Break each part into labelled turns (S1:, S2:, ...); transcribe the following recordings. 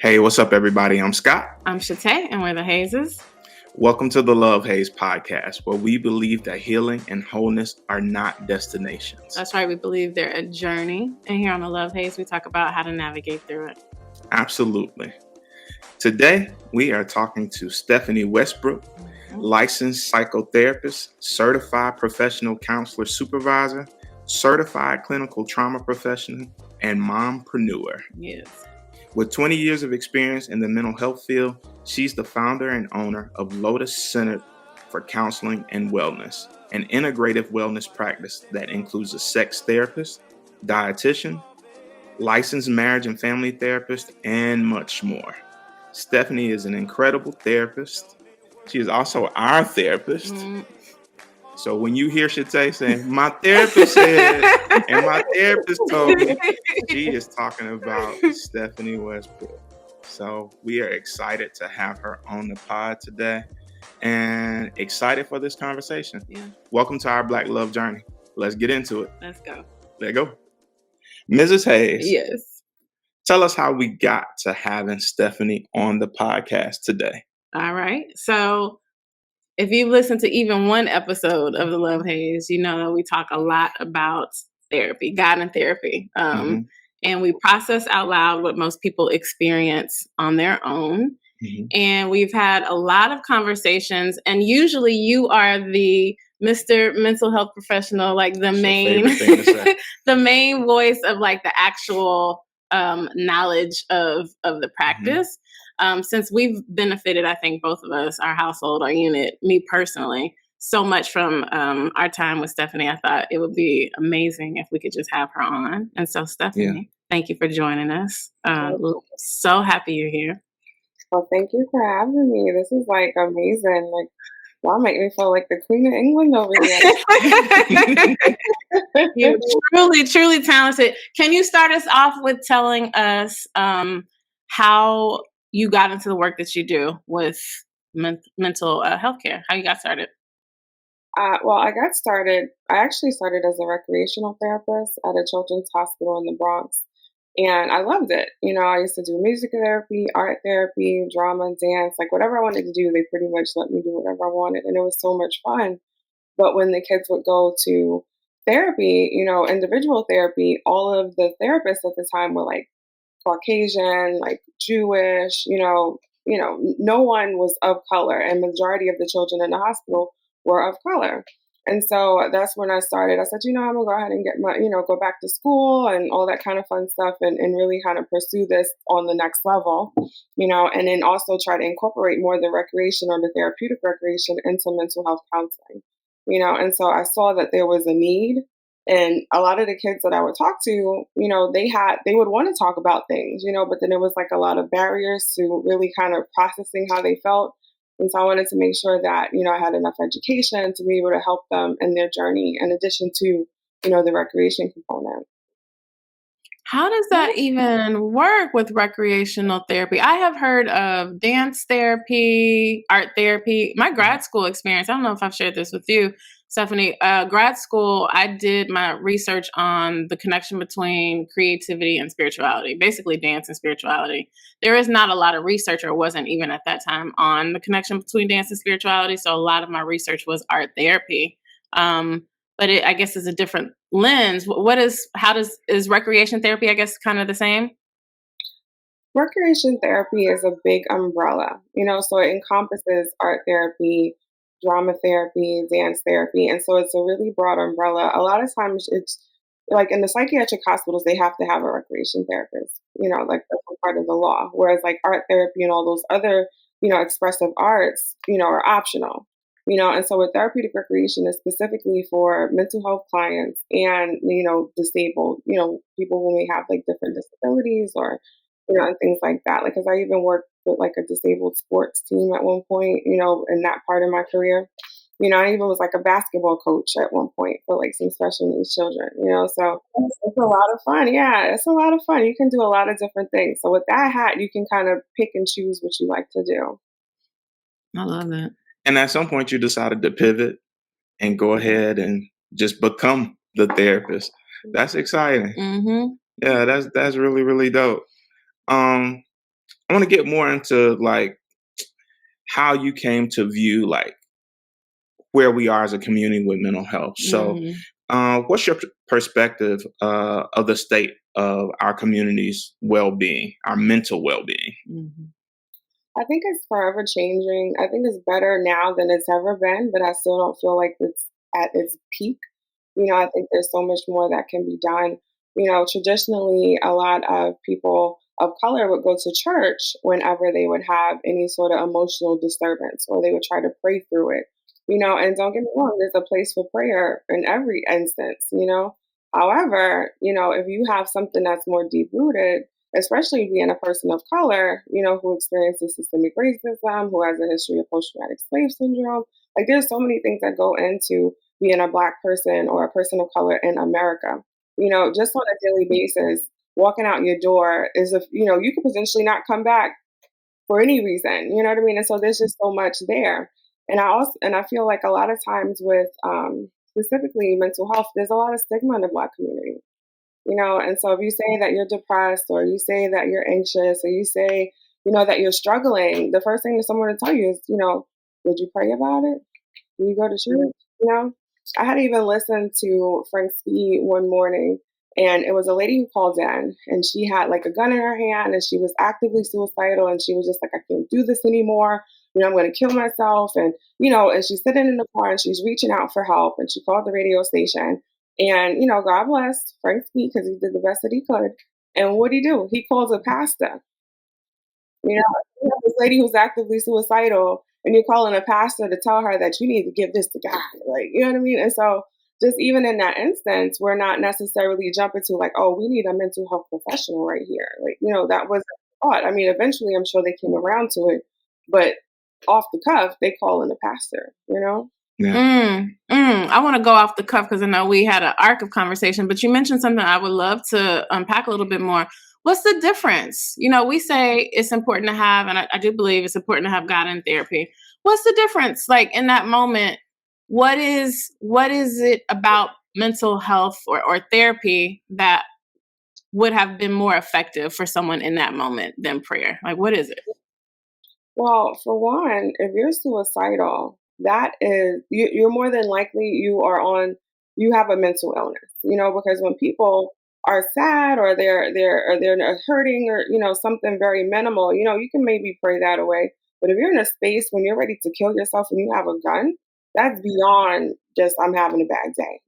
S1: Hey, what's up, everybody? I'm Scott.
S2: I'm Shatay, and we're the Hazes.
S1: Welcome to the Love Haze podcast, where we believe that healing and wholeness are not destinations.
S2: That's right. We believe they're a journey. And here on the Love Haze, we talk about how to navigate through it.
S1: Absolutely. Today, we are talking to Stephanie Westbrook, licensed psychotherapist, certified professional counselor supervisor, certified clinical trauma professional, and mompreneur.
S2: Yes.
S1: With 20 years of experience in the mental health field, she's the founder and owner of Lotus Center for Counseling and Wellness, an integrative wellness practice that includes a sex therapist, dietitian, licensed marriage and family therapist, and much more. Stephanie is an incredible therapist. She is also our therapist. So when you hear Shatay saying, my therapist said, and my therapist told me, she is talking about Stephanie Westbrook. So we are excited to have her on the pod today and excited for this conversation.
S2: Yeah.
S1: Welcome to our Black Love Journey. Let's get into it.
S2: Let's go.
S1: Let's go. Mrs. Hayes.
S2: Yes.
S1: Tell us how we got to having Stephanie on the podcast today.
S2: All right. So if you've listened to even one episode of the Love Haze, you know that we talk a lot about therapy, guidance therapy. And we process out loud what most people experience on their own. And we've had a lot of conversations, and usually you are the Mr. Mental Health Professional, like the main voice of like the actual knowledge of the practice. Since we've benefited, I think both of us, our household, our unit, me personally, so much from our time with Stephanie, I thought it would be amazing if we could just have her on. And so, Stephanie, thank you for joining us. So happy you're here.
S3: Well, thank you for having me. This is like amazing. Like, y'all make me feel like the Queen of England over here.
S2: You're truly, truly talented. Can you start us off with telling us how you got into the work that you do with mental health care, how you got started?
S3: Well, I actually started as a recreational therapist at a children's hospital in the Bronx. And I loved it. You know, I used to do music therapy, art therapy, drama, dance, like whatever I wanted to do, they pretty much let me do whatever I wanted. And it was so much fun. But when the kids would go to therapy, you know, individual therapy, all of the therapists at the time were like Caucasian, like Jewish, no one was of color, and majority of the children in the hospital were of color. And so that's when I started. I said, I'm gonna go ahead and get my, go back to school and all that kind of fun stuff and really kind of pursue this on the next level, and then also try to incorporate more of the recreation or the therapeutic recreation into mental health counseling, and so I saw that there was a need. And a lot of the kids that I would talk to, they would want to talk about things, but then there was like a lot of barriers to really kind of processing how they felt. And so I wanted to make sure that, I had enough education to be able to help them in their journey, in addition to, the recreation component.
S2: How does that even work with recreational therapy? I have heard of dance therapy, art therapy. My grad school experience, I don't know if I've shared this with you, Stephanie. Grad school, I did my research on the connection between creativity and spirituality, basically dance and spirituality. There is not a lot of research, or wasn't even at that time, on the connection between dance and spirituality. So a lot of my research was art therapy. But I guess is a different lens. Is recreation therapy, I guess, kind of the same?
S3: Recreation therapy is a big umbrella, so it encompasses art therapy, drama therapy, dance therapy. And so it's a really broad umbrella. A lot of times it's like in the psychiatric hospitals, they have to have a recreation therapist, like that's part of the law. Whereas like art therapy and all those other, expressive arts, are optional. And so with therapeutic recreation is specifically for mental health clients and, disabled, people who may have like different disabilities or, and things like that. Like, cause I even worked with like a disabled sports team at one point, in that part of my career. I even was like a basketball coach at one point for like some special needs children, so it's a lot of fun. Yeah, it's a lot of fun. You can do a lot of different things. So with that hat, you can kind of pick and choose what you like to do.
S2: I love that.
S1: And at some point you decided to pivot and go ahead and just become the therapist. That's exciting.
S2: Mm-hmm.
S1: Yeah, that's really, really dope. I want to get more into like how you came to view like where we are as a community with mental health. So, what's your perspective of the state of our community's well-being, our mental well-being?
S2: Mm-hmm.
S3: I think it's forever changing. I think it's better now than it's ever been, but I still don't feel like it's at its peak. I think there's so much more that can be done. Traditionally, a lot of people of color would go to church whenever they would have any sort of emotional disturbance, or they would try to pray through it. And don't get me wrong, there's a place for prayer in every instance. However, if you have something that's more deep rooted, especially being a person of color, who experiences systemic racism, who has a history of post-traumatic slave syndrome. Like, there's so many things that go into being a Black person or a person of color in America. Just on a daily basis, walking out your door is you could potentially not come back for any reason. You know what I mean? And so there's just so much there. And I feel like a lot of times with specifically mental health, there's a lot of stigma in the Black community. And so if you say that you're depressed, or you say that you're anxious, or you say, that you're struggling, the first thing that someone will tell you is, did you pray about it? Did you go to church? I had even listened to Frank Ski one morning, and it was a lady who called in, and she had like a gun in her hand, and she was actively suicidal, and she was just like, I can't do this anymore. I'm going to kill myself. And she's sitting in the car, and she's reaching out for help, and she called the radio station. And, God bless Frank Ski, because he did the best that he could. And what did he do? He calls a pastor. You have this lady who's actively suicidal, and you're calling a pastor to tell her that you need to give this to God. Like, you know what I mean? And so just even in that instance, we're not necessarily jumping to like, oh, we need a mental health professional right here. Like, that was a thought. I mean, eventually I'm sure they came around to it, but off the cuff, they call in a pastor.
S1: Yeah.
S2: I want to go off the cuff because I know we had an arc of conversation, but you mentioned something I would love to unpack a little bit more. What's the difference? We say it's important to have, and I do believe it's important to have God in therapy. What's the difference? Like, in that moment, what is it about mental health or therapy that would have been more effective for someone in that moment than prayer? Like, what is it?
S3: Well, for one, if you're suicidal, that is you're more than likely you have a mental illness. Because when people are sad, or they're hurting, or something very minimal, you can maybe pray that away. But if you're in a space when you're ready to kill yourself and you have a gun, that's beyond just I'm having a bad day.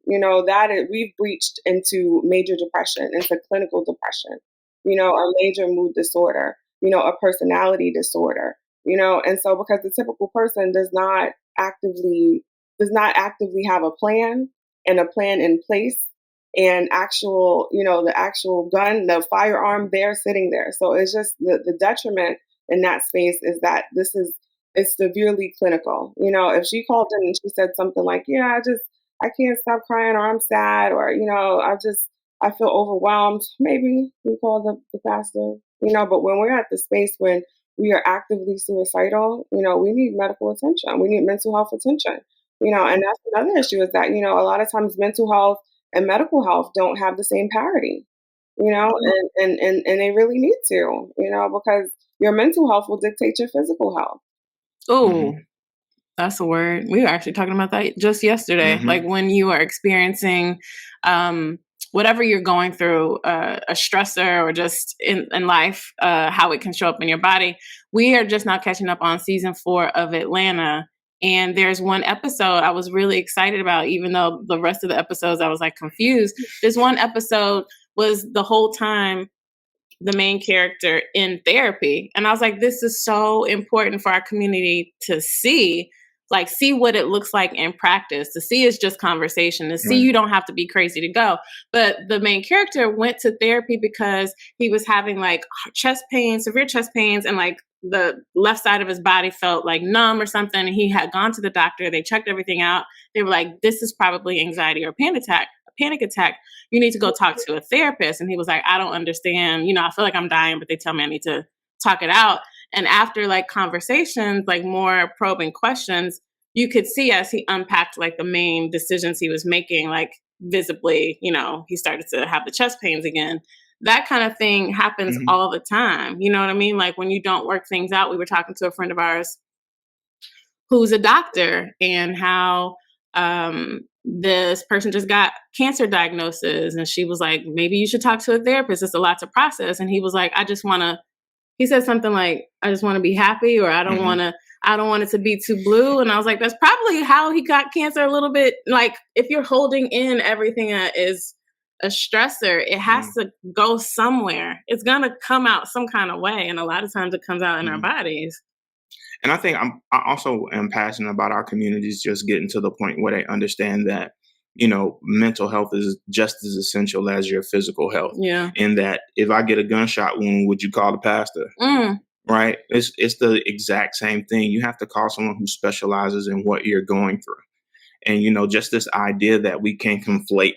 S3: We've breached into major depression, into clinical depression. A major mood disorder. A personality disorder. And so because the typical person does not actively have a plan, and a plan in place, and the actual gun, the firearm there sitting there. So it's just the detriment in that space is that it's severely clinical. If she called in and she said something like, yeah, I can't stop crying, or I'm sad, or, I feel overwhelmed, maybe we call the pastor, but when we're at the space when we are actively suicidal, we need medical attention. We need mental health attention, and that's another issue is that, a lot of times mental health and medical health don't have the same parity, and they really need to, because your mental health will dictate your physical health.
S2: Oh, that's a word. We were actually talking about that just yesterday. Like, when you are experiencing whatever you're going through, a stressor, or just in life, how it can show up in your body. We are just now catching up on season 4 of Atlanta. And there's one episode I was really excited about, even though the rest of the episodes I was like confused. This one episode was the whole time the main character in therapy. And I was like, this is so important for our community to see what it looks like in practice. To see is just conversation. To see, you don't have to be crazy to go. But the main character went to therapy because he was having like chest pains, severe chest pains, and like the left side of his body felt like numb or something. And he had gone to the doctor. They checked everything out. They were like, this is probably anxiety or panic attack. You need to go talk to a therapist. And he was like, I don't understand. I feel like I'm dying, but they tell me I need to talk it out. And after like conversations, like more probing questions, you could see as he unpacked like the main decisions he was making, like visibly, he started to have the chest pains again, that kind of thing happens
S1: Mhm.
S2: all the time. You know what I mean? Like when you don't work things out. We were talking to a friend of ours who's a doctor and how this person just got cancer diagnosis, and she was like, maybe you should talk to a therapist. It's a lot to process. And he was like, he said something like, I just want to be happy, or
S1: Mhm.
S2: I don't want it to be too blue. And I was like, that's probably how he got cancer a little bit. Like if you're holding in everything that is a stressor, it has
S1: Mhm.
S2: to go somewhere. It's going to come out some kind of way. And a lot of times it comes out in our
S1: Mhm.
S2: bodies.
S1: And I also am passionate about our communities just getting to the point where they understand that, mental health is just as essential as your physical health.
S2: Yeah.
S1: And that if I get a gunshot wound, would you call the pastor?
S2: Mm.
S1: Right? It's the exact same thing. You have to call someone who specializes in what you're going through. And just this idea that we can conflate,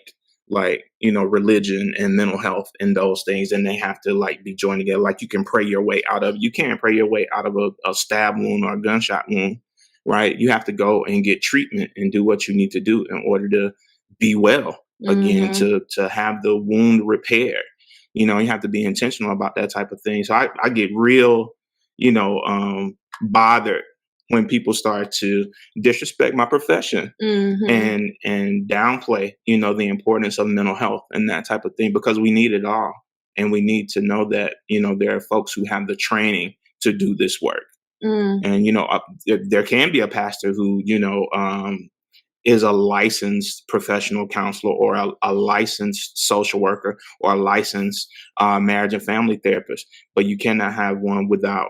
S1: like, religion and mental health and those things, and they have to like be joined together. Like, you can pray your way out of, you can't pray your way out of a stab wound or a gunshot wound. Right? You have to go and get treatment and do what you need to do in order to be well again,
S2: Hmm.
S1: to have the wound repaired. You have to be intentional about that type of thing. So I get real, bothered when people start to disrespect my profession
S2: Hmm.
S1: and downplay, the importance of mental health and that type of thing, because we need it all. And we need to know that, there are folks who have the training to do this work.
S2: Mm.
S1: And, there can be a pastor who, is a licensed professional counselor, or a licensed social worker, or a licensed marriage and family therapist. But you cannot have one without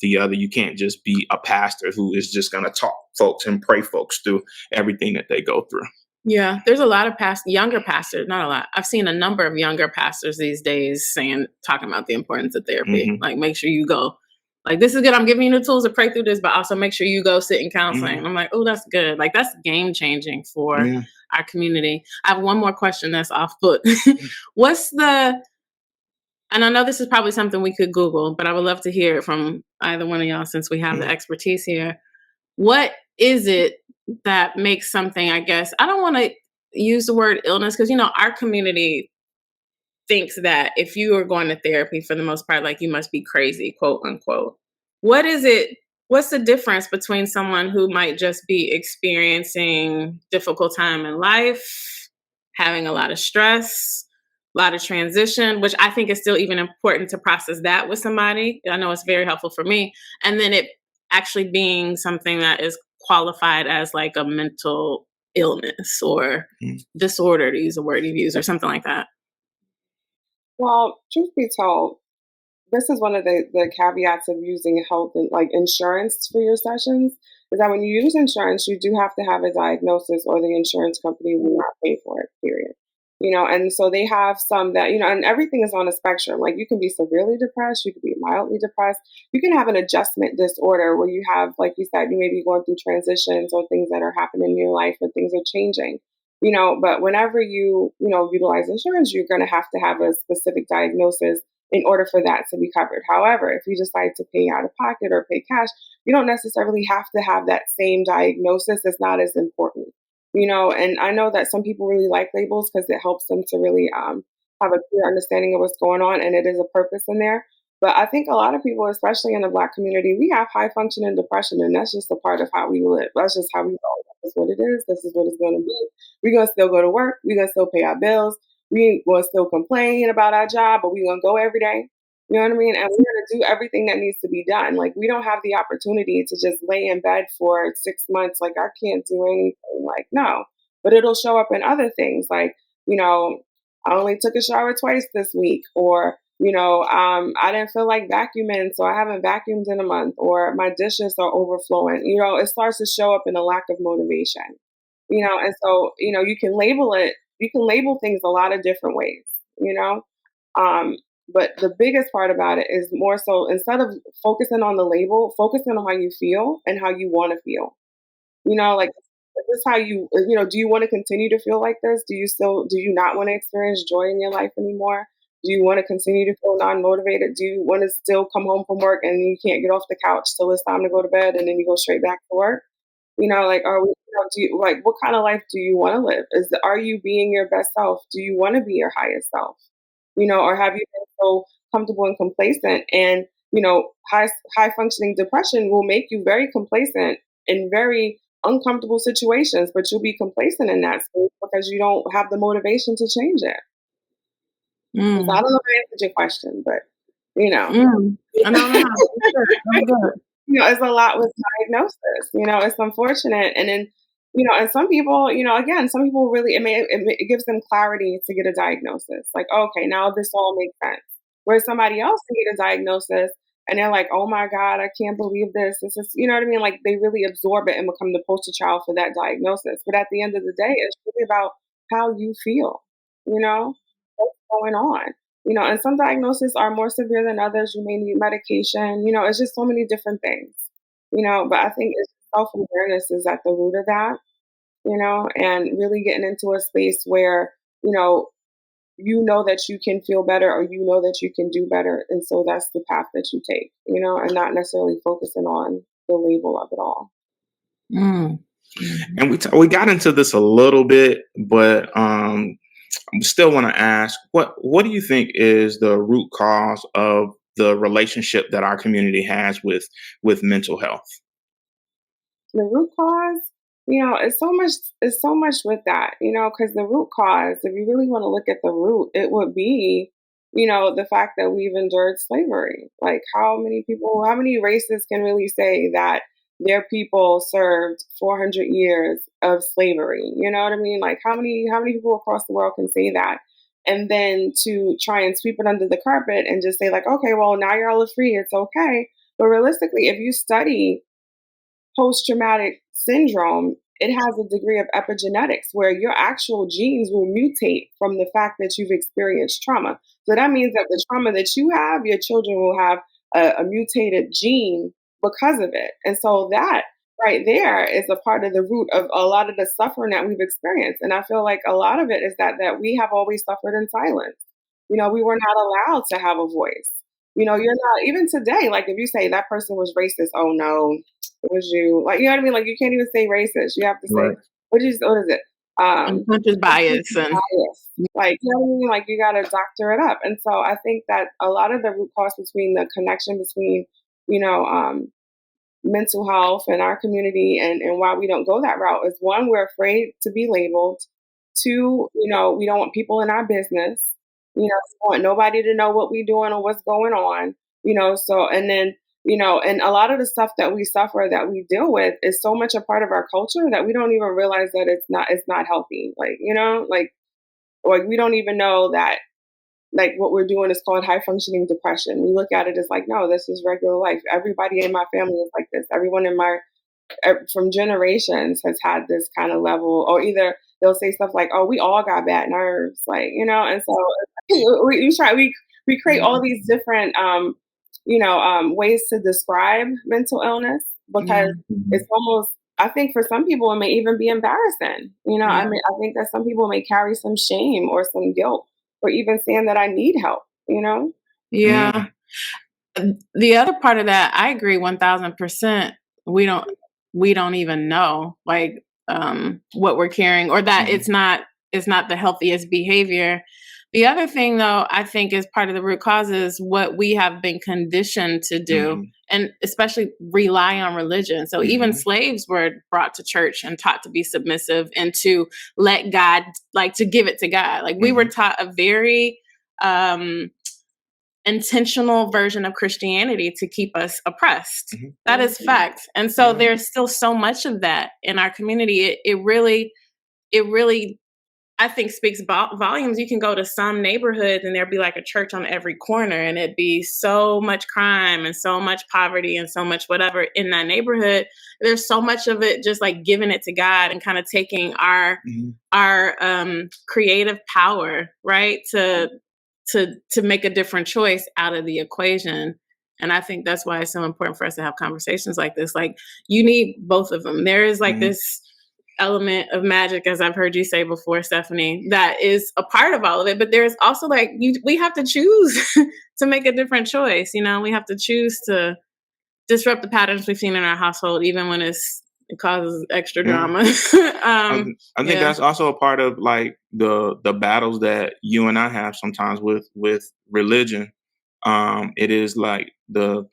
S1: the other. You can't just be a pastor who is just going to talk folks and pray folks through everything that they go through.
S2: Yeah, there's a lot of younger pastors, not a lot. I've seen a number of younger pastors these days talking about the importance of therapy.
S1: Hmm.
S2: Like, make sure you go. Like, this is good. I'm giving you the tools to pray through this, but also make sure you go sit in counseling.
S1: Hmm.
S2: And I'm like, oh, that's good. Like, that's game changing for
S1: Yeah.
S2: our community. I have one more question that's off book. What's the, and I know this is probably something we could Google, but I would love to hear it from either one of y'all since we have the
S1: Mhm.
S2: expertise here. What is it that makes something, I guess, I don't want to use the word illness because, our community thinks that if you are going to therapy for the most part, like you must be crazy, quote unquote. What is it? What's the difference between someone who might just be experiencing difficult time in life, having a lot of stress, a lot of transition, which I think is still even important to process that with somebody. I know it's very helpful for me. And then it actually being something that is qualified as like a mental illness or
S1: Mhm.
S2: disorder, to use a word you've used, or something like that.
S3: Well, truth be told, this is one of the caveats of using health and like insurance for your sessions is that when you use insurance, you do have to have a diagnosis or the insurance company will not pay for it, period. And so they have some that, and everything is on a spectrum. Like you can be severely depressed, you could be mildly depressed, you can have an adjustment disorder where you have, like you said, you may be going through transitions or things that are happening in your life or things are changing. But whenever utilize insurance, you're going to have a specific diagnosis in order for that to be covered. However, if you decide to pay out of pocket or pay cash, you don't necessarily have to have that same diagnosis. It's not as important, And I know that some people really like labels because it helps them to really have a clear understanding of what's going on, and it is a purpose in there. But I think a lot of people, especially in the Black community, we have high functioning depression, and that's just a part of how we live. That's just how we roll. This is what it is. This is what it's going to be. We're going to still go to work. We're going to still pay our bills. We ain't going to still complain about our job, but we're going to go every day. You know what I mean? And we're going to do everything that needs to be done. Like, we don't have the opportunity to just lay in bed for 6 months. Like, I can't do anything. Like, no. But it'll show up in other things. Like, I only took a shower twice this week. Or, I didn't feel like vacuuming, so I haven't vacuumed in a month. Or my dishes are overflowing. It starts to show up in a lack of motivation. And so, you can label things a lot of different ways, you know? Um, but the biggest part about it is more so instead of focusing on the label, focusing on how you feel and how you want to feel. Like, is this how do you want to continue to feel like this? Do you not want to experience joy in your life anymore? Do you want to continue to feel non-motivated? Do you want to still come home from work and you can't get off the couch till it's time to go to bed and then you go straight back to work? Like, are we, like, what kind of life do you want to live? Are you being your best self? Do you want to be your highest self? or have you been so comfortable and complacent? And, high functioning depression will make you very complacent in very uncomfortable situations, but you'll be complacent in that space because you don't have the motivation to change it. So I don't know if I answered your question, but
S2: No. I'm good.
S3: it's a lot with diagnosis. It's unfortunate, and then and some people, again, some people really it gives them clarity to get a diagnosis. Like, okay, now this all makes sense. Whereas somebody else can get a diagnosis and they're like, oh my God, I can't believe this. This is, you know what I mean? Like they really absorb it and become the poster child for that diagnosis. But at the end of the day, it's really about how you feel. What's going on. And some diagnoses are more severe than others. You may need medication. It's just so many different things. But I think it's self-awareness is at the root of that. And really getting into a space where that you can feel better, or that you can do better, and so that's the path that you take. And not necessarily focusing on the label of it all.
S1: And we got into this a little bit, but I still want to ask, what do you think is the root cause of the relationship that our community has with mental health?
S3: The root cause, it's so much with that, because the root cause, if you really want to look at the root, it would be, the fact that we've endured slavery. Like how many races can really say that their people served 400 years of slavery? You know what I mean? Like how many people across the world can say that? And then to try and sweep it under the carpet and just say like, okay, well, now you're all free. It's okay. But realistically, if you study post-traumatic syndrome, it has a degree of epigenetics where your actual genes will mutate from the fact that you've experienced trauma. So that means that the trauma that you have, your children will have a mutated gene because of it. And so that right there is a part of the root of a lot of the suffering that we've experienced. And I feel like a lot of it is that we have always suffered in silence. We were not allowed to have a voice. You're not, even today, like if you say that person was racist, oh no, it was you. Like, you know what I mean? Like you can't even say racist. You have to say,
S1: Right.
S3: what is it?
S2: Unconscious bias.
S3: Like, you know what I mean? Like you got to doctor it up. And so I think that a lot of the root cause between the connection between, mental health and our community and why we don't go that route is one, we're afraid to be labeled. Two, we don't want people in our business. We don't want nobody to know what we're doing or what's going on. So, and then, and a lot of the stuff that we suffer, that we deal with, is so much a part of our culture that we don't even realize that it's not healthy. Like, like we don't even know that like what we're doing is called high functioning depression. We look at it as like, no, this is regular life. Everybody in my family is like this. Everyone from generations has had this kind of level, or either they'll say stuff like, oh, we all got bad nerves, like, and so we create all these different, ways to describe mental illness because it's almost, I think for some people, it may even be embarrassing. I mean, I think that some people may carry some shame or some guilt or even saying that I need help,
S2: Yeah. The other part of that, I agree 1000%. We don't even know like what we're carrying, or that it's not the healthiest behavior. The other thing though, I think is part of the root cause is what we have been conditioned to do, and especially rely on religion. So even slaves were brought to church and taught to be submissive and to let God, like to give it to God. Like we were taught a very intentional version of Christianity to keep us oppressed. That is fact. And so there's still so much of that in our community. It really, I think, speaks volumes. You can go to some neighborhoods and there'd be like a church on every corner, and it'd be so much crime and so much poverty and so much whatever in that neighborhood. There's so much of it just like giving it to God and kind of taking our creative power, right, to make a different choice out of the equation. And I think that's why it's so important for us to have conversations like this. Like you need both of them. There is like this element of magic, as I've heard you say before, Stephanie, that is a part of all of it. But there's also like, we have to choose to make a different choice. We have to choose to disrupt the patterns we've seen in our household, even when it's It causes extra
S1: Yeah.
S2: drama.
S1: I think
S2: Yeah.
S1: that's also a part of like the battles that you and I have sometimes with religion. It is like the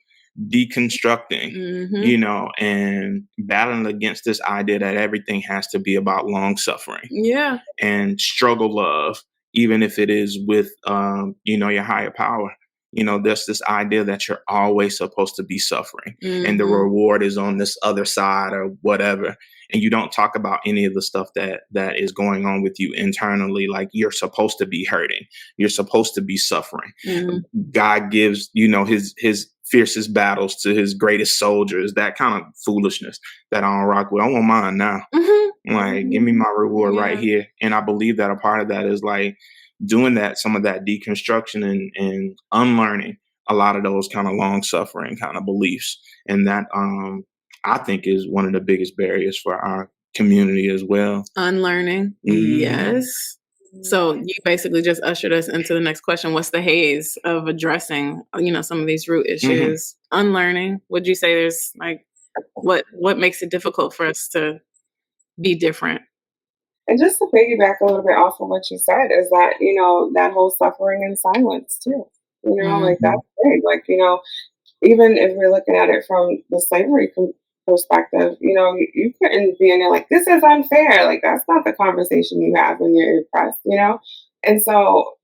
S1: deconstructing,
S2: Hmm.
S1: and battling against this idea that everything has to be about long suffering
S2: Yeah.
S1: and struggle love, even if it is with, your higher power. There's this idea that you're always supposed to be suffering and the
S2: Hmm.
S1: reward is on this other side or whatever. And you don't talk about any of the stuff that is going on with you internally. Like you're supposed to be hurting. You're supposed to be suffering.
S2: Hmm.
S1: God gives, his fiercest battles to his greatest soldiers, that kind of foolishness that I don't rock with. I want mine now.
S2: Hmm.
S1: Like, give me my reward right
S2: Yeah.
S1: here. And I believe that a part of that is like doing that, some of that deconstruction and unlearning a lot of those kind of long suffering kind of beliefs. And that I think is one of the biggest barriers for our community as well.
S2: Unlearning.
S1: Mhm.
S2: Yes. So you basically just ushered us into the next question. What's the haze of addressing, some of these root issues? Unlearning. Would you say there's like what makes it difficult for us to be different?
S3: And just to piggyback a little bit off of what you said is that, that whole suffering in silence too. Like
S2: Mhm.
S3: that's big. Like, even if we're looking at it from the slavery perspective, you couldn't be in there like, this is unfair. Like, that's not the conversation you have when you're oppressed. And so,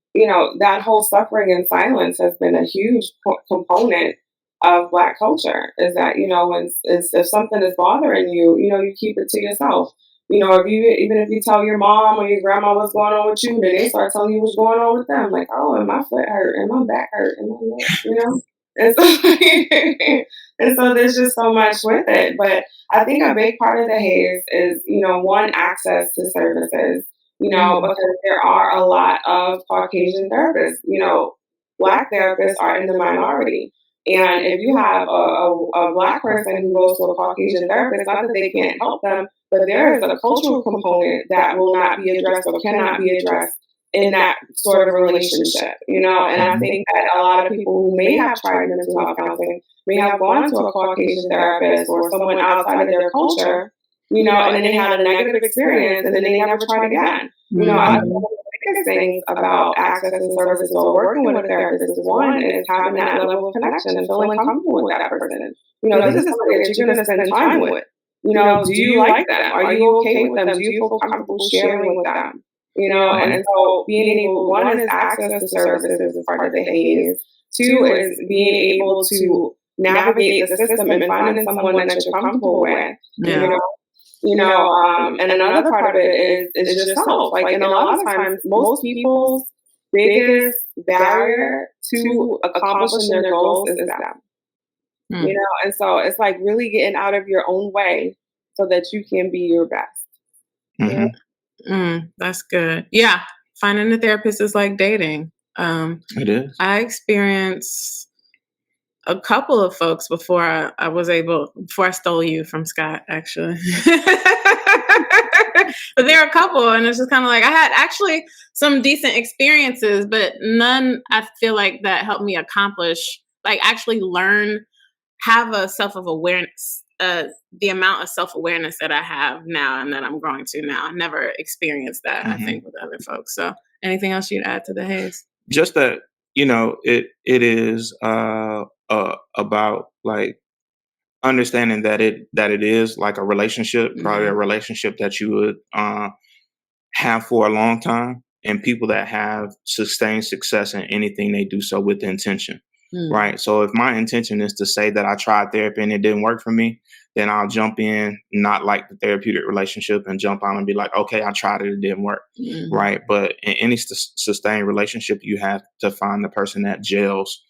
S3: that whole suffering in silence has been a huge component of Black culture is that, if something is bothering you, you keep it to yourself. If you even if you tell your mom or your grandma what's going on with you, then they start telling you what's going on with them. Like, oh, and my foot hurt, and my back hurt, and my neck. And so, and so there's just so much with it. But I think a big part of the haze is, one, access to services,
S2: Mhm.
S3: because there are a lot of Caucasian therapists. Black therapists are in the minority. And if you have a Black person who goes to a Caucasian therapist, not that they can't help them, but there is a cultural component that will not be addressed or cannot be addressed in that sort of relationship. And I
S1: Mhm.
S3: think that a lot of people who may have tried mental health counseling may have gone to a Caucasian therapist or someone outside of their culture, and then they had a negative experience and then they never tried again. I think
S2: Mhm.
S3: one of the biggest things about accessing services or working with a therapist is one is having that level of connection and feeling comfortable with that person. This is somebody that you're going to spend time with. Do you like them? Are you okay with them? Do you feel comfortable sharing with them? And so being able, one is access to services is part of the haze. Two is being able to navigate the system and finding someone that you're comfortable with.
S2: Yeah.
S3: And another part of it is yourself. Like, and a lot of times, most people's biggest barrier to accomplishing their goals is them.
S2: Mm.
S3: And so it's like really getting out of your own way so that you can be your best.
S1: Mhm.
S2: That's good. Yeah. Finding a therapist is like dating.
S1: It is.
S2: I experienced a couple of folks before before I stole you from Scott, actually. But there are a couple, and it's just kind of like I had actually some decent experiences, but none I feel like that helped me accomplish, like actually have a self of awareness, the amount of self awareness that I have now and that I'm growing to now. I never experienced that, I
S1: Mhm.
S2: think, with other folks. So, anything else you'd add to the haze?
S1: Just that, it is about like understanding that it is like a relationship, probably a
S2: Mhm.
S1: relationship that you would have for a long time, and people that have sustained success in anything they do so with intention.
S2: Mm.
S1: Right. So if my intention is to say that I tried therapy and it didn't work for me, then I'll jump in, not like the therapeutic relationship, and jump on and be like, okay, I tried it, it didn't work.
S2: Mhm.
S1: Right. But in any sustained relationship, you have to find the person that gels,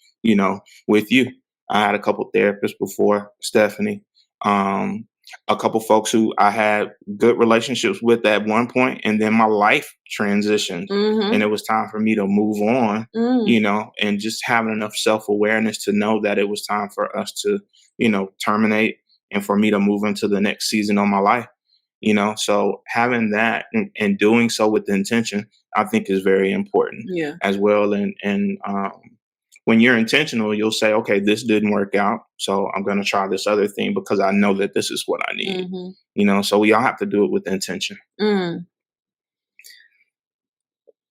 S1: with you. I had a couple therapists before, Stephanie. Um, a couple folks who I had good relationships with at one point, and then my life transitioned, and
S2: Mhm.
S1: it was time for me to move on,
S2: Mm.
S1: and just having enough self awareness to know that it was time for us to, terminate and for me to move into the next season of my life. So having that and doing so with the intention, I think is very important
S2: Yeah.
S1: as well. And when you're intentional, you'll say, okay, this didn't work out. So I'm going to try this other thing because I know that this is what I need. So we all have to do it with intention.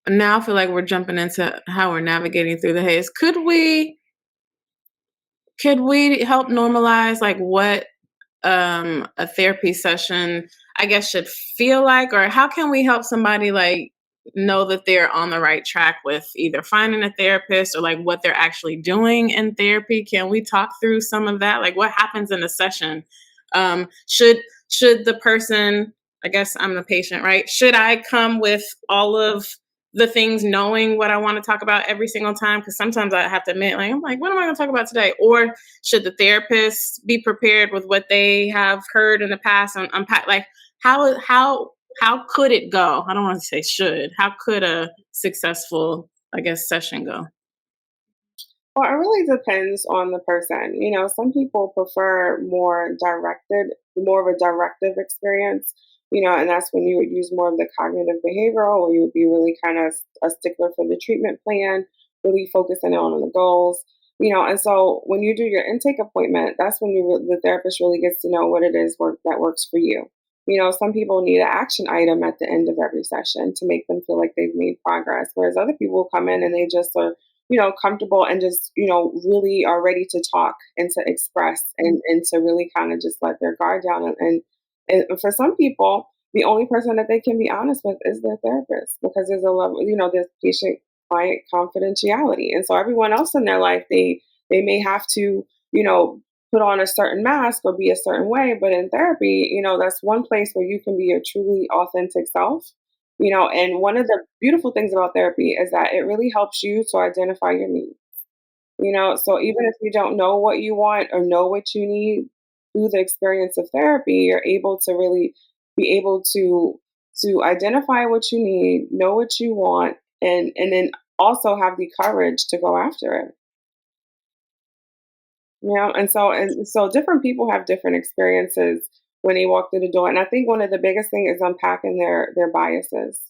S2: Now I feel like we're jumping into how we're navigating through the haze. Could we help normalize like what a therapy session, I guess, should feel like, or how can we help somebody like know that they're on the right track with either finding a therapist or like what they're actually doing in therapy? Can we talk through some of that? Like what happens in a session? Should the person, I guess I'm the patient, right? Should I come with all of the things knowing what I want to talk about every single time? Because sometimes I have to admit, like, I'm like, what am I going to talk about today? Or should the therapist be prepared with what they have heard in the past and unpack? Like, how could it go? I don't want to say should. How could a successful, I guess, session go?
S3: Well, it really depends on the person. Some people prefer more of a directive experience, and that's when you would use more of the cognitive behavioral, or you would be really kind of a stickler for the treatment plan, really focusing on the goals. And so when you do your intake appointment, that's when the therapist really gets to know what it is that works for you. Some people need an action item at the end of every session to make them feel like they've made progress, whereas other people come in and they just are comfortable and just, really are ready to talk and to express and to really kind of just let their guard down. And for some people, the only person that they can be honest with is their therapist, because there's a level, there's patient client confidentiality. And so everyone else in their life, they may have to, put on a certain mask or be a certain way. But in therapy, that's one place where you can be your truly authentic self. And one of the beautiful things about therapy is that it really helps you to identify your needs. So even if you don't know what you want or know what you need, through the experience of therapy, you're able to really be able to identify what you need, know what you want, and then also have the courage to go after it. And so different people have different experiences when they walk through the door. And I think one of the biggest thing is unpacking their biases.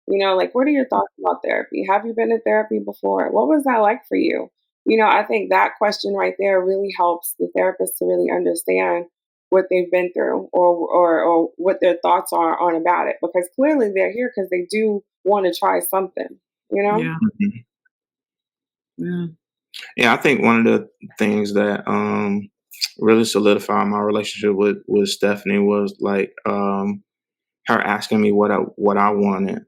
S3: Like, what are your thoughts about therapy? Have you been in therapy before? What was that like for you? I think that question right there really helps the therapist to really understand what they've been through, or what their thoughts are on about it, because clearly they're here because they do want to try something, you know?
S2: Yeah.
S1: Mhm.
S2: Yeah.
S1: Yeah, I think one of the things that really solidified my relationship with Stephanie was like her asking me what I wanted,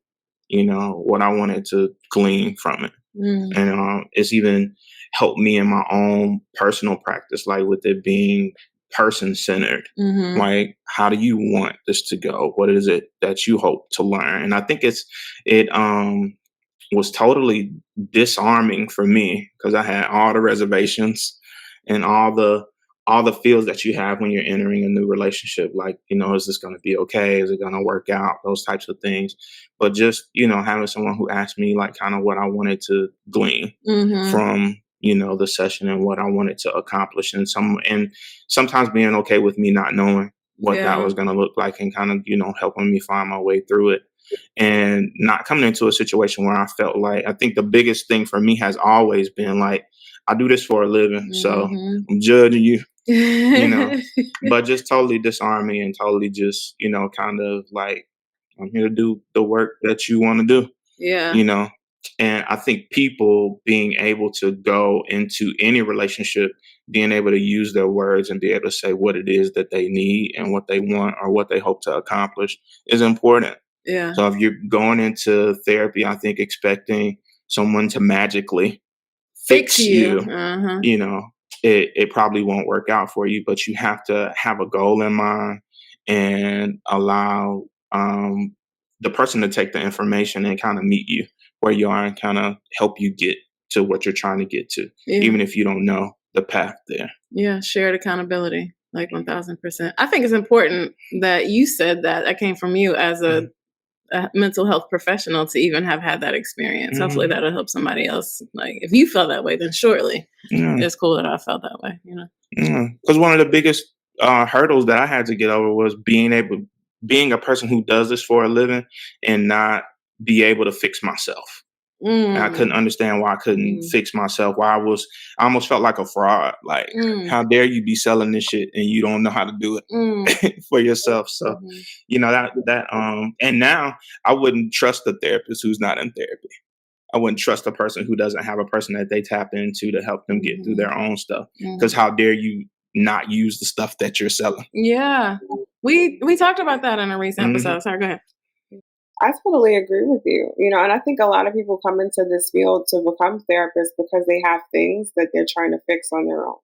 S1: what I wanted to glean from it. And it's even helped me in my own personal practice, like with it being person centered. Like, how do you want this to go? What is it that you hope to learn? And I think it was totally disarming for me because I had all the reservations and all the feels that you have when you're entering a new relationship. Like, is this going to be okay? Is it going to work out? Those types of things. But just, having someone who asked me like kind of what I wanted to glean from, the session and what I wanted to accomplish, and sometimes being okay with me not knowing what that
S2: Yeah.
S1: was going to look like, and kind of, helping me find my way through it, and not coming into a situation where I felt like, I think the biggest thing for me has always been like, I do this for a living, so I'm judging you, but just totally disarm me and totally just, kind of like, I'm here to do the work that you want to do,
S2: Yeah.
S1: And I think people being able to go into any relationship, being able to use their words and be able to say what it is that they need and what they want or what they hope to accomplish is important.
S2: Yeah.
S1: So if you're going into therapy, I think expecting someone to magically fix you, it probably won't work out for you, but you have to have a goal in mind and allow the person to take the information and kind of meet you where you are and kind of help you get to what you're trying to get to,
S2: Yeah.
S1: even if you don't know the path there.
S2: Yeah. Shared accountability, like 1000%. I think it's important that you said that. That came from you as a mental health professional to even have had that experience. Hopefully that'll help somebody else. Like, if you felt that way, then surely it's cool that I felt that way,
S1: Because one of the biggest hurdles that I had to get over was being a person who does this for a living and not be able to fix myself. And I couldn't understand why I couldn't fix myself, why I almost felt like a fraud. Like, how dare you be selling this shit and you don't know how to do it for yourself. So, and now I wouldn't trust a therapist who's not in therapy. I wouldn't trust a person who doesn't have a person that they tap into to help them get through their own stuff. Because how dare you not use the stuff that you're selling?
S2: Yeah. We talked about that in a recent episode. Sorry, go ahead.
S3: I totally agree with you. And I think a lot of people come into this field to become therapists because they have things that they're trying to fix on their own,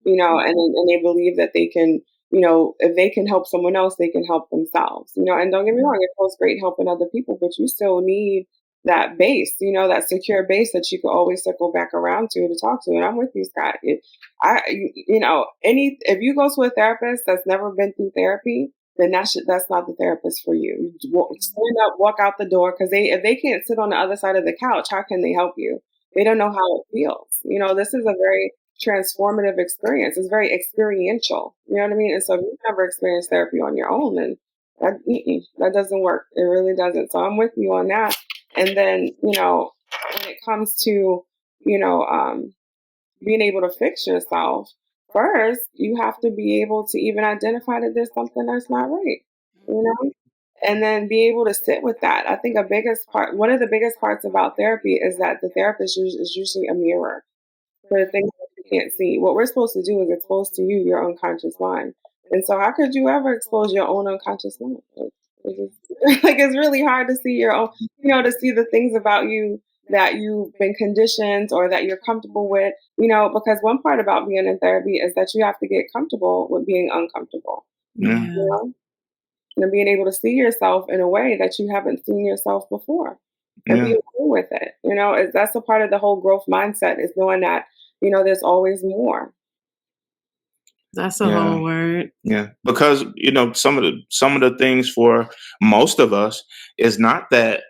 S3: and they believe that they can, if they can help someone else, they can help themselves, and don't get me wrong, it feels great helping other people, but you still need that base, that secure base that you can always circle back around to talk to. And I'm with you, Scott. If you go to a therapist that's never been through therapy, then that's not the therapist for you. Stand up, walk out the door, because if they can't sit on the other side of the couch, how can they help you? They don't know how it feels. This is a very transformative experience. It's very experiential. You know what I mean? And so if you've never experienced therapy on your own, then that doesn't work. It really doesn't. So I'm with you on that. And then, when it comes to, being able to fix yourself, first, you have to be able to even identify that there's something that's not right, and then be able to sit with that. I think one of the biggest parts about therapy is that the therapist is usually a mirror for the things that you can't see. What we're supposed to do is expose to you your unconscious mind. And so how could you ever expose your own unconscious mind? It's really hard to see your own, to see the things about you that you've been conditioned or that you're comfortable with, because one part about being in therapy is that you have to get comfortable with being uncomfortable.
S2: Yeah.
S3: And being able to see yourself in a way that you haven't seen yourself before and be okay with it. That's a part of the whole growth mindset, is knowing that, there's always more.
S2: That's a whole word.
S1: Yeah, because some of the things for most of us is not that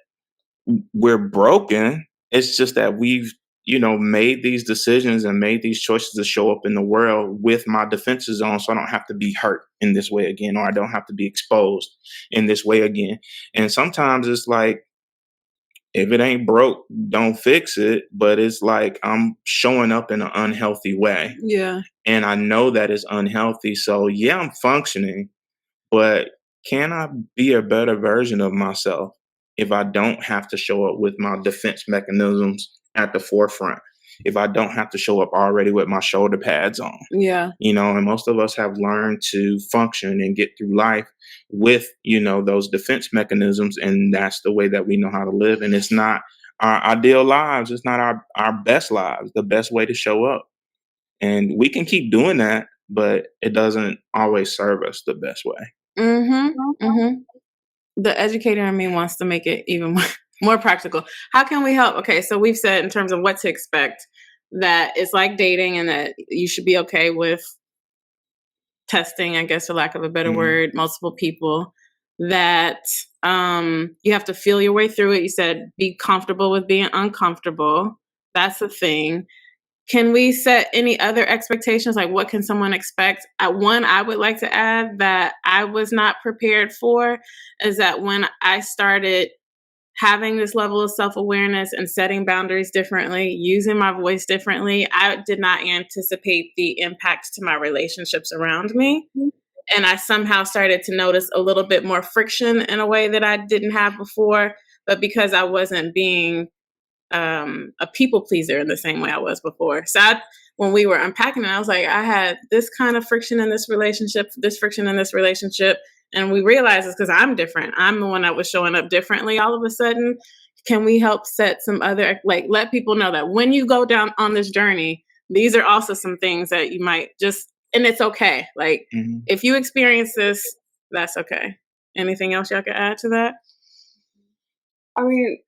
S1: we're broken. It's just that we've made these decisions and made these choices to show up in the world with my defenses on, so I don't have to be hurt in this way again, or I don't have to be exposed in this way again. And sometimes it's like, if it ain't broke, don't fix it. But it's like I'm showing up in an unhealthy way.
S2: Yeah.
S1: And I know that it's unhealthy. So yeah, I'm functioning, but can I be a better version of myself if I don't have to show up with my defense mechanisms at the forefront? If I don't have to show up already with my shoulder pads on?
S2: Yeah.
S1: And most of us have learned to function and get through life with, those defense mechanisms. And that's the way that we know how to live. And it's not our ideal lives. It's not our best lives, the best way to show up. And we can keep doing that, but it doesn't always serve us the best way.
S2: The educator in me wants to make it even more practical. How can we help? Okay, so we've said in terms of what to expect, that it's like dating and that you should be okay with testing, I guess, for lack of a better word, multiple people, that you have to feel your way through it. You said be comfortable with being uncomfortable. That's the thing. Can we set any other expectations? Like, what can someone expect? One, I would like to add that I was not prepared for is that when I started having this level of self-awareness and setting boundaries differently, using my voice differently, I did not anticipate the impacts to my relationships around me. And I somehow started to notice a little bit more friction in a way that I didn't have before. But because I wasn't being a people pleaser in the same way I was before. So when we were unpacking it, I was like, I had this kind of friction in this relationship, this friction in this relationship. And we realized it's because I'm different. I'm the one that was showing up differently all of a sudden. Can we help set some other, let people know that when you go down on this journey, these are also some things that you might and it's okay. If you experience this, that's okay. Anything else y'all could add to that?
S3: I mean,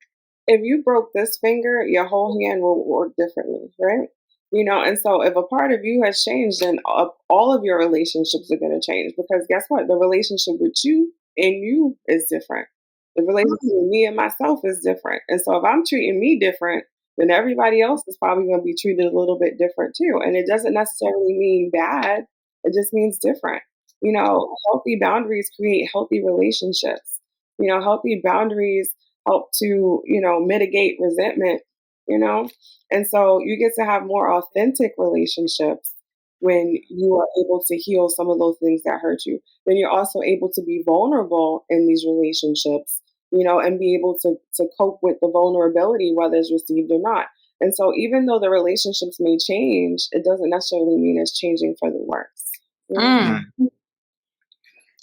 S3: if you broke this finger, your whole hand will work differently, right? And so if a part of you has changed, then all of your relationships are going to change, because guess what? The relationship with you and you is different. The relationship with me and myself is different. And so if I'm treating me different, then everybody else is probably going to be treated a little bit different too. And it doesn't necessarily mean bad. It just means different. Healthy boundaries create healthy relationships. Healthy boundaries help to, mitigate resentment, you know? And so you get to have more authentic relationships when you are able to heal some of those things that hurt you. Then you're also able to be vulnerable in these relationships, and be able to cope with the vulnerability, whether it's received or not. And so even though the relationships may change, it doesn't necessarily mean it's changing for the worse.
S2: Mm.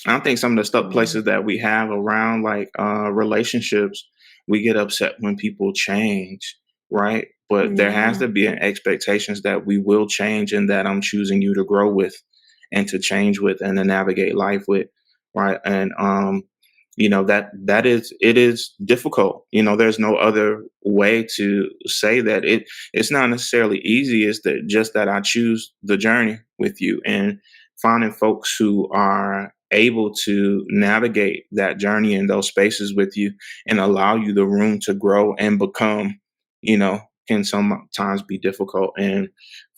S1: I think some of the stuff
S2: Mm.
S1: places that we have around like relationships, we get upset when people change, right? But there has
S2: Yeah.
S1: to be an expectations that we will change and that I'm choosing you to grow with and to change with and to navigate life with, right? And that is it is difficult. There's no other way to say that it's not necessarily easy. It's that just that I choose the journey with you and finding folks who are able to navigate that journey in those spaces with you and allow you the room to grow and become, can sometimes be difficult. And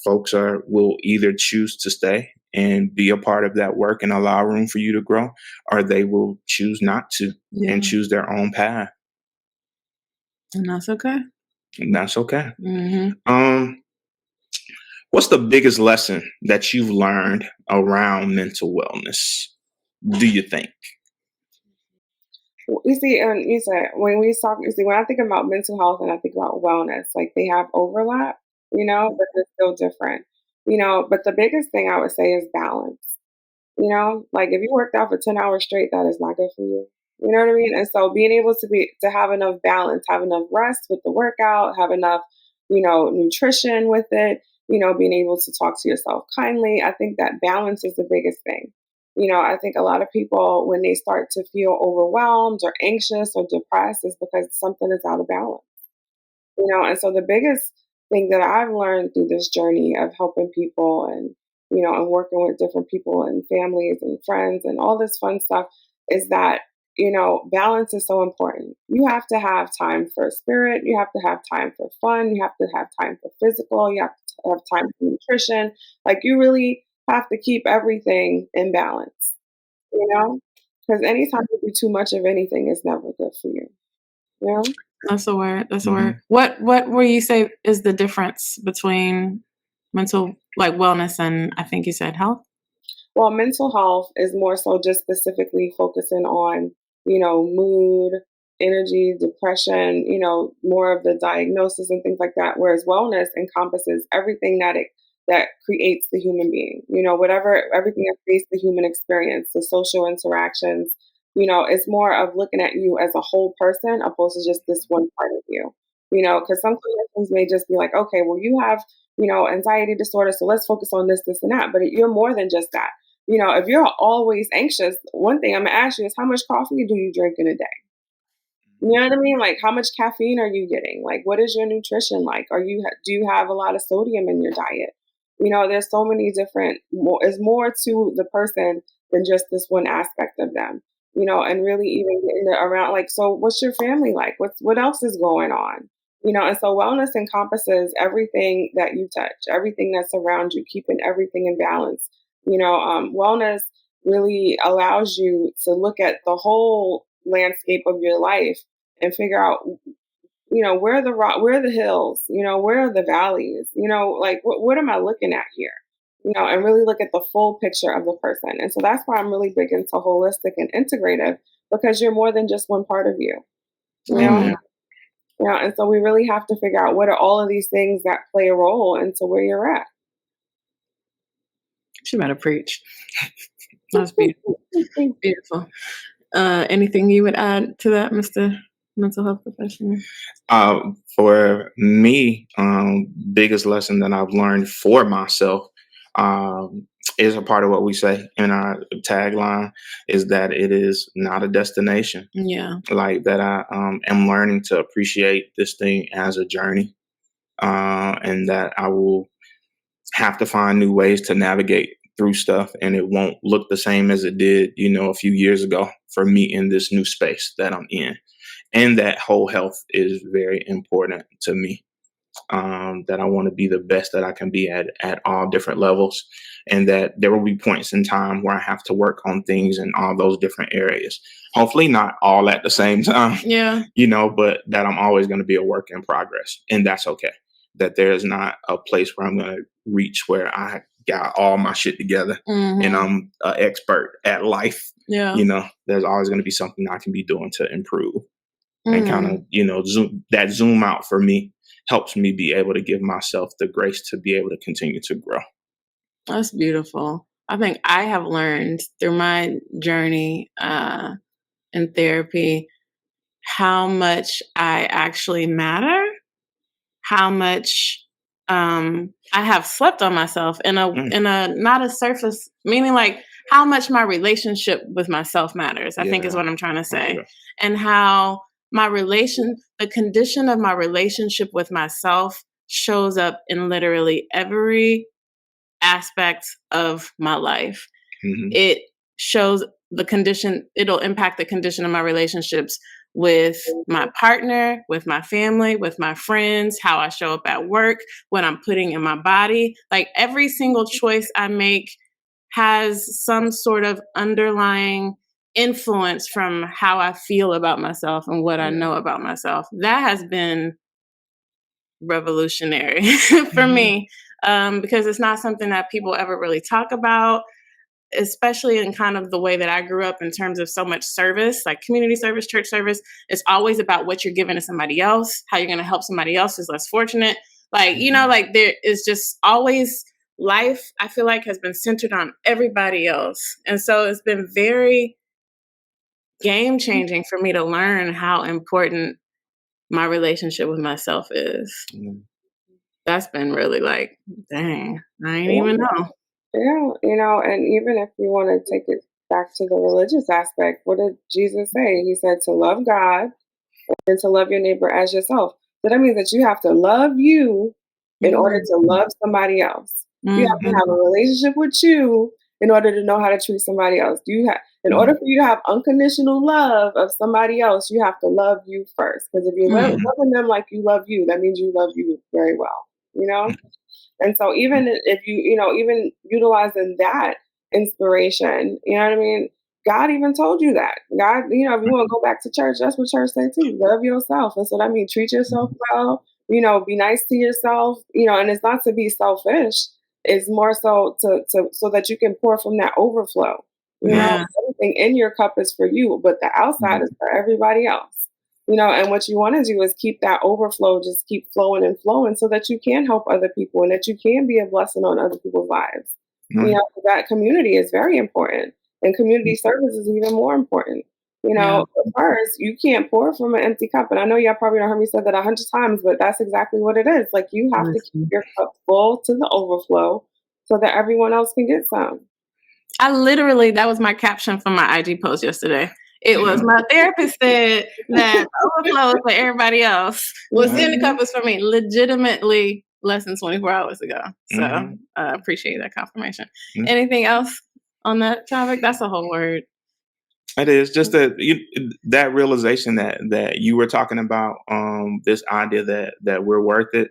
S1: folks will either choose to stay and be a part of that work and allow room for you to grow, or they will choose not to
S2: Yeah.
S1: and choose their own path.
S2: And that's okay.
S1: And that's okay.
S2: Hmm.
S1: What's the biggest lesson that you've learned around mental wellness, do you think?
S3: You see, and you said when we talk, you see, when I think about mental health and I think about wellness, like they have overlap, but they're still different, But the biggest thing I would say is balance, like if you worked out for 10 hours straight, that is not good for you. You know what I mean? And so being able to have enough balance, have enough rest with the workout, have enough, nutrition with it, being able to talk to yourself kindly. I think that balance is the biggest thing. I think a lot of people, when they start to feel overwhelmed or anxious or depressed, is because something is out of balance. And so the biggest thing that I've learned through this journey of helping people and, and working with different people and families and friends and all this fun stuff is that, balance is so important. You have to have time for spirit, you have to have time for fun, you have to have time for physical, you have to have time for nutrition. Like you really have to keep everything in balance, you know? Because anytime you do too much of anything is never good for you. You know?
S2: That's a word. That's a
S1: Mhm.
S2: word. What will you say is the difference between mental like wellness and I think you said health?
S3: Well, mental health is more so just specifically focusing on, mood, energy, depression, more of the diagnosis and things like that. Whereas wellness encompasses everything that creates the human being, everything that creates the human experience, the social interactions, it's more of looking at you as a whole person opposed to just this one part of you. Because some clinicians may just be like, okay, well, you have, anxiety disorder, so let's focus on this, this, and that. But you're more than just that. If you're always anxious, one thing I'm gonna ask you is how much coffee do you drink in a day? You know what I mean? Like, how much caffeine are you getting? Like, what is your nutrition like? Do you have a lot of sodium in your diet? There's so many different. There's more to the person than just this one aspect of them. And really even getting around like, so what's your family like? What else is going on? And so wellness encompasses everything that you touch, everything that's around you, keeping everything in balance. Wellness really allows you to look at the whole landscape of your life and figure out, where are where are the hills, where are the valleys, like what am I looking at here, and really look at the full picture of the person. And so that's why I'm really big into holistic and integrative because you're more than just one part of you, you know.
S2: Amen.
S3: And so we really have to figure out what are all of these things that play a role into where you're at.
S2: She better preach. That's beautiful. Beautiful. Anything you would add to that, Mr. Mental Health Professional?
S1: For me, biggest lesson that I've learned for myself is a part of what we say in our tagline is that it is not a destination.
S2: Yeah.
S1: Like that I am learning to appreciate this thing as a journey, and that I will have to find new ways to navigate through stuff, and it won't look the same as it did, a few years ago for me in this new space that I'm in. And that whole health is very important to me. that I want to be the best that I can be at all different levels, and that there will be points in time where I have to work on things in all those different areas. Hopefully, not all at the same time,
S2: Yeah.
S1: but that I'm always going to be a work in progress, and that's okay. That there's not a place where I'm going to reach where I got all my shit together and I'm an expert at life.
S2: Yeah.
S1: There's always going to be something I can be doing to improve and kind of, zoom out for me helps me be able to give myself the grace to be able to continue to grow.
S2: That's beautiful. I think I have learned through my journey in therapy how much I actually matter, how much I have slept on myself in a not a surface, meaning like how much my relationship with myself matters, I think is what I'm trying to say.
S1: Okay.
S2: And how the condition of my relationship with myself shows up in literally every aspect of my life. It shows it'll impact the condition of my relationships with my partner, with my family, with my friends, how I show up at work, what I'm putting in my body. Like every single choice I make has some sort of underlying influence from how I feel about myself and what I know about myself. That has been revolutionary for me, because it's not something that people ever really talk about, especially in kind of the way that I grew up in terms of so much service, like community service, church service. It's always about what you're giving to somebody else, how you're going to help somebody else who's less fortunate. Like, like there is just always life, I feel like, has been centered on everybody else. And so it's been very game changing for me to learn how important my relationship with myself is. That's been really like, dang, I ain't even know.
S3: Yeah, and even if you want to take it back to the religious aspect, what did Jesus say? He said to love God and to love your neighbor as yourself. So that means that you have to love you in order to love somebody else. You have to have a relationship with you in order to know how to treat somebody else. In order for you to have unconditional love of somebody else, you have to love you first. Because if you're loving them like you love you, that means you love you very well, And so even if even utilizing that inspiration, you know what I mean? God even told you that. God, if you want to go back to church, that's what church say too. Love yourself. And so that means treat yourself well, be nice to yourself, and it's not to be selfish. It's more so so that you can pour from that overflow. Everything in your cup is for you, but the outside is for everybody else. And what you want to do is keep that overflow, just keep flowing and flowing so that you can help other people and that you can be a blessing on other people's lives. That community is very important, and community service is even more important. First, you can't pour from an empty cup. And I know y'all probably don't heard me say that 100 times, but that's exactly what it is. Like you have to keep your cup full to the overflow so that everyone else can get some.
S2: That was my caption for my IG post yesterday. It was my therapist said that overflow is for everybody else. What's in the cup is for me. Legitimately less than 24 hours ago. So I appreciate that confirmation. Anything else on that topic? That's a whole word.
S1: It is just that realization that you were talking about, this idea that we're worth it,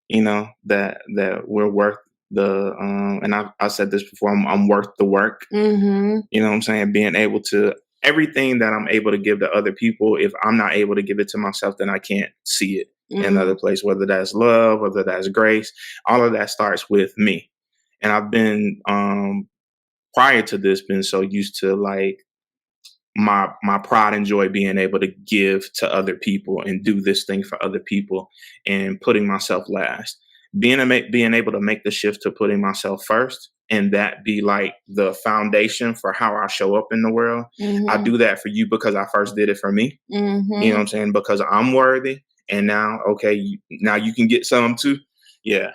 S1: that we're worth the and I said this before, I'm worth the work. You know what I'm saying? Being able to everything that I'm able to give to other people, if I'm not able to give it to myself, then I can't see it in another place, whether that's love, whether that's grace. All of that starts with me. And I've been prior to this been so used to like my pride and joy being able to give to other people and do this thing for other people and putting myself last. Being able to make the shift to putting myself first and that be like the foundation for how I show up in the world. I do that for you because I first did it for me. You know what I'm saying? Because I'm worthy. And now, now you can get some too. Yeah,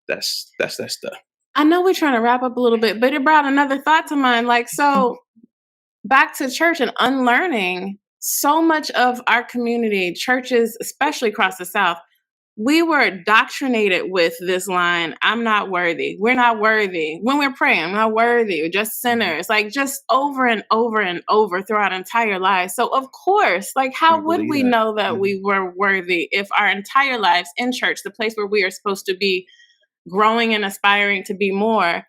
S1: that's that stuff.
S2: I know we're trying to wrap up a little bit, but it brought another thought to mind. Like, so back to church and unlearning so much of our community, churches, especially across the South, we were indoctrinated with this line, I'm not worthy. We're not worthy. When we're praying, I'm not worthy. We're just sinners. Like just over and over and over throughout our entire lives. So of course, like how would we know that we were worthy if our entire lives in church, the place where we are supposed to be growing and aspiring to be more,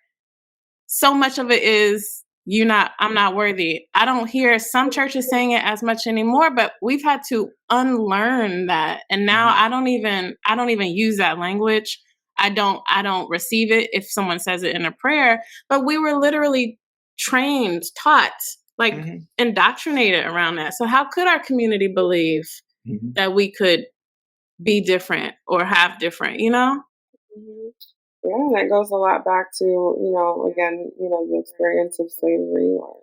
S2: so much of it is I'm not worthy. I don't hear some churches saying it as much anymore, but we've had to unlearn that. And now I don't even use that language. I don't receive it if someone says it in a prayer, but we were literally trained, taught, like indoctrinated around that. So how could our community believe that we could be different or have different, you know?
S3: Mhm. Yeah, that goes a lot back to, again, the experience of slavery or,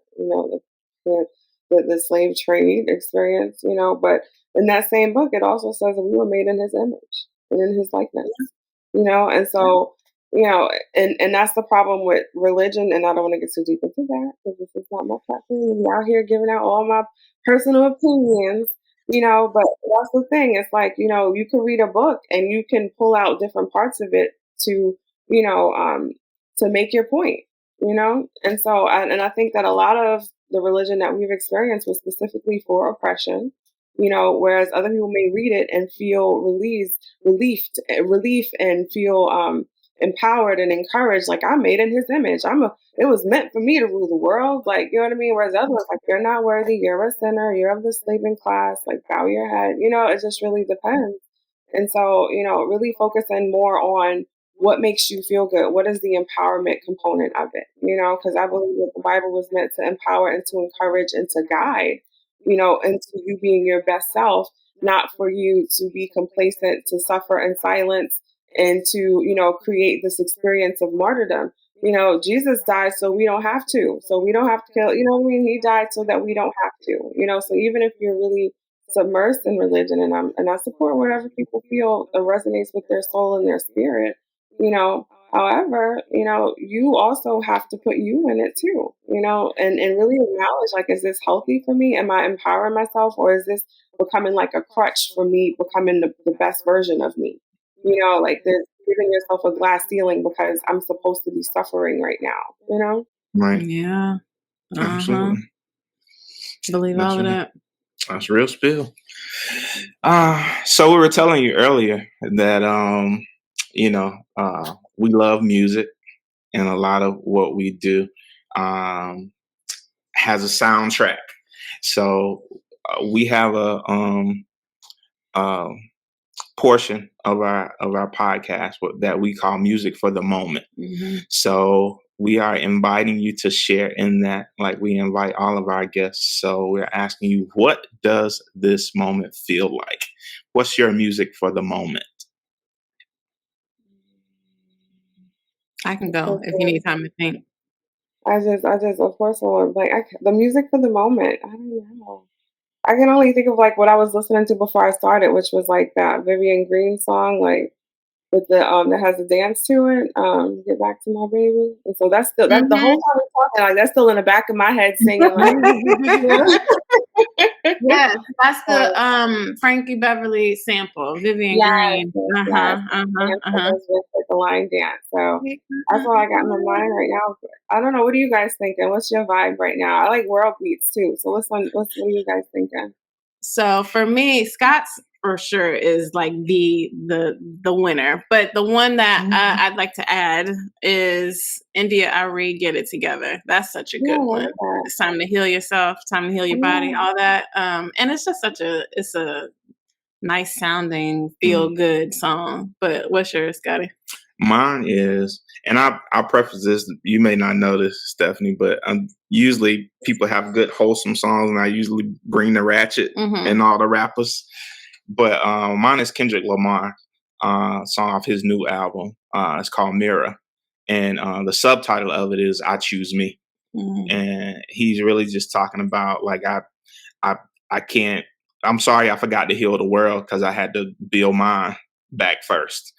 S3: the, the slave trade experience, but in that same book, it also says that we were made in his image and in his likeness, and so, and that's the problem with religion. And I don't want to get too deep into that because this is not my platform. I'm out here giving out all my personal opinions, but that's the thing. It's like, you can read a book and you can pull out different parts of it to, you know, um, to make your point, And so, I think that a lot of the religion that we've experienced was specifically for oppression, whereas other people may read it and feel relief and feel empowered and encouraged. Like I'm made in his image. It was meant for me to rule the world. Like, you know what I mean? Whereas others like, you're not worthy. You're a sinner. You're of the slaving class. Like bow your head. It just really depends. And so, really focusing more on what makes you feel good. What is the empowerment component of it? Because I believe that the Bible was meant to empower and to encourage and to guide, into you being your best self, not for you to be complacent, to suffer in silence, and to, create this experience of martyrdom. Jesus died so we don't have to. So we don't have to kill, what I mean? He died so that we don't have to. So even if you're really submersed in religion, and I support whatever people feel resonates with their soul and their spirit, however, you also have to put you in it too, and really acknowledge, like, is this healthy for me? Am I empowering myself, or is this becoming like a crutch for me becoming the best version of me? Like there's giving yourself a glass ceiling because I'm supposed to be suffering right now.
S1: Right.
S2: Yeah.
S1: Absolutely.
S2: Believe all of that.
S1: That's real spill. So we were telling you earlier that we love music, and a lot of what we do has a soundtrack. So we have a portion of our podcast that we call Music for the Moment. So we are inviting you to share in that, like we invite all of our guests. So we're asking you, what does this moment feel like? What's your music for the moment?
S2: I can go if you need time to think.
S3: I just, of course, I want the music for the moment. I don't know. I can only think of like what I was listening to before I started, which was like that Vivian Green song, like with the that has a dance to it. Get back to my baby. And so that's still the whole time we're talking, like that's still in the back of my head singing. Like,
S2: yes, that's the Frankie Beverly sample, Vivian Green.
S3: With the line dance. So that's all I got in my mind right now. I don't know. What are you guys thinking? What's your vibe right now? I like world beats too. So what are you guys thinking?
S2: So for me, Scott's for sure is like the winner. But the one that I'd like to add is India.Arie, Get It Together. That's such a good one. It's time to heal yourself, time to heal your body, all that. And it's just it's a nice sounding, feel good song. But what's yours, Scotty?
S1: Mine is, and I'll preface this, you may not know this, Stephanie, but usually people have good wholesome songs, and I usually bring the ratchet and all the rappers. But mine is Kendrick Lamar, song off his new album. It's called Mirror. And the subtitle of it is I Choose Me. And he's really just talking about, like, I can't, I'm sorry I forgot to heal the world because I had to build mine back first.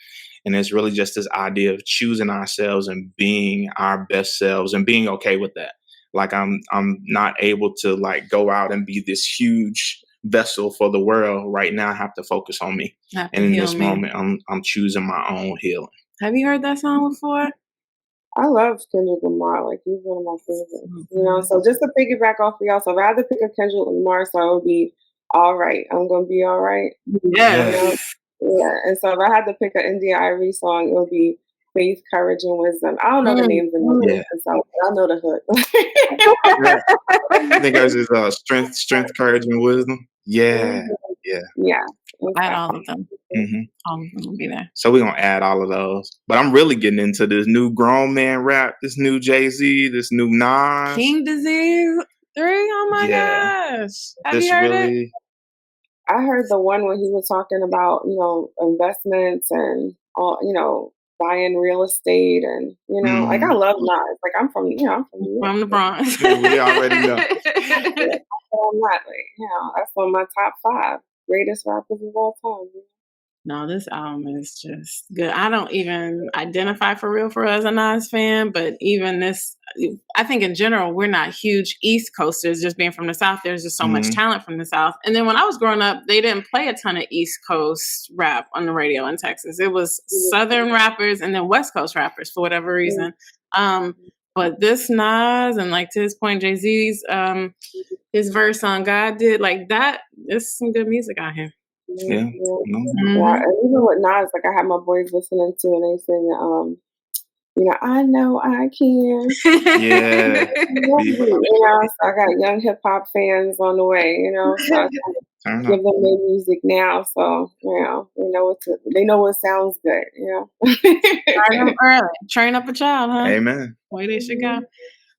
S1: And it's really just this idea of choosing ourselves and being our best selves and being okay with that. Like I'm not able to like go out and be this huge vessel for the world. Right now, I have to focus on me.
S2: Have to
S1: And in
S2: heal
S1: this
S2: me.
S1: moment, I'm choosing my own healing.
S2: Have you heard that song before?
S3: I love Kendrick Lamar. Like, he's one of my favorites. You know, so just to piggyback off of y'all, so if I had to pick a Kendrick Lamar song, it would be All Right. I'm Gonna Be All Right.
S2: Yes.
S3: Yeah. And so if I had to pick an India Irie song, it would be Faith, Courage, and Wisdom. I don't know the names of the songs, but I know the hook.
S1: I think ours is strength, courage, and wisdom. Yeah.
S3: Yeah.
S2: Add all of them.
S1: Mm-hmm.
S2: All of them will be there.
S1: So we're going to add all of those. But I'm really getting into this new grown man rap, this new Jay-Z, this new Nas.
S2: King Disease 3? Oh my gosh. Have you heard it?
S3: I heard the one when he was talking about, you know, investments and all, you know, buying real estate and, you know, like I love Nas. Like I'm from
S2: the Bronx.
S1: Yeah, we already know.
S3: I'm not like, you know, that's one of my top 5 greatest rappers of all time.
S2: No, this album is just good. I don't even identify for real as a Nas fan, but even this, I think in general, we're not huge East Coasters. Just being from the South, there's just so much talent from the South. And then when I was growing up, they didn't play a ton of East Coast rap on the radio in Texas. It was Southern rappers and then West Coast rappers for whatever reason. But this Nas and like to his point, Jay-Z's his verse on God Did, like that, there's some good music out here.
S1: Yeah.
S3: And even with Nas, like I have my boys listening to and they sing, you know, I know I can.
S1: Yeah.
S3: You know, so I got young hip hop fans on the way, you know. So I give them their music now, so you know, they know what sounds good, you know.
S2: Start them early. Train up a child, huh?
S1: Amen.
S2: Way they should go.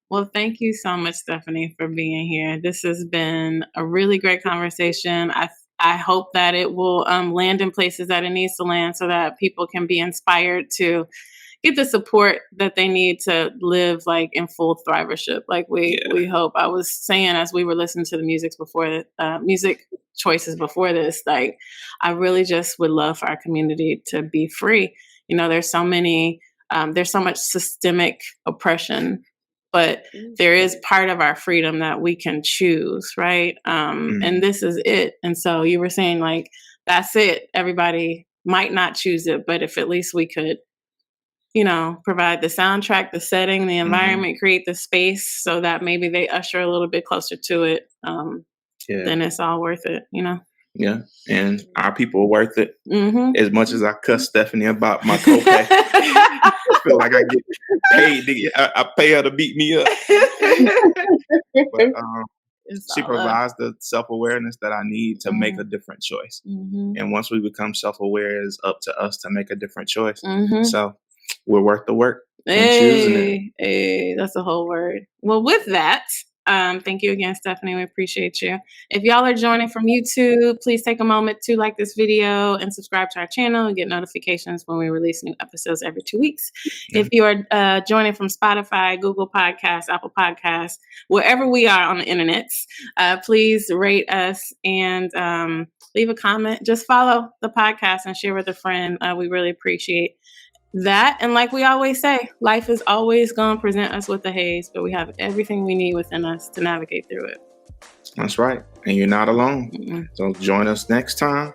S2: Well, thank you so much, Stephanie, for being here. This has been a really great conversation. I hope that it will land in places that it needs to land so that people can be inspired to get the support that they need to live like in full thrivership. Like we hope. I was saying as we were listening to the music choices before this, like I really just would love for our community to be free. You know, there's so much systemic oppression, but there is part of our freedom that we can choose, right? And this is it. And so you were saying like, that's it. Everybody might not choose it, but if at least we could, you know, provide the soundtrack, the setting, the environment, create the space so that maybe they usher a little bit closer to it, then it's all worth it, you know?
S1: Yeah. And our people are worth it. As much as I cuss Stephanie about my copay. I feel like I get paid I pay her to beat me up. But she provides the self-awareness that I need to make a different choice. And once we become self-aware, it's up to us to make a different choice. So we're worth the work. Choosing it.
S2: Hey, that's a whole word. Well, with that, thank you again, Stephanie. We appreciate you. If y'all are joining from YouTube, please take a moment to like this video and subscribe to our channel and get notifications when we release new episodes every 2 weeks. If you are joining from Spotify, Google Podcasts, Apple Podcasts, wherever we are on the internet, please rate us and leave a comment. Just follow the podcast and share with a friend. We really appreciate that. And like we always say, life is always going to present us with the haze, but we have everything we need within us to navigate through it.
S1: That's right. And you're not alone. So join us next time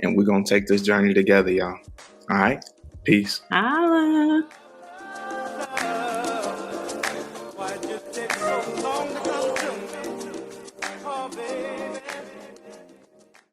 S1: and we're going to take this journey together, y'all. All right. Peace.
S2: Holla.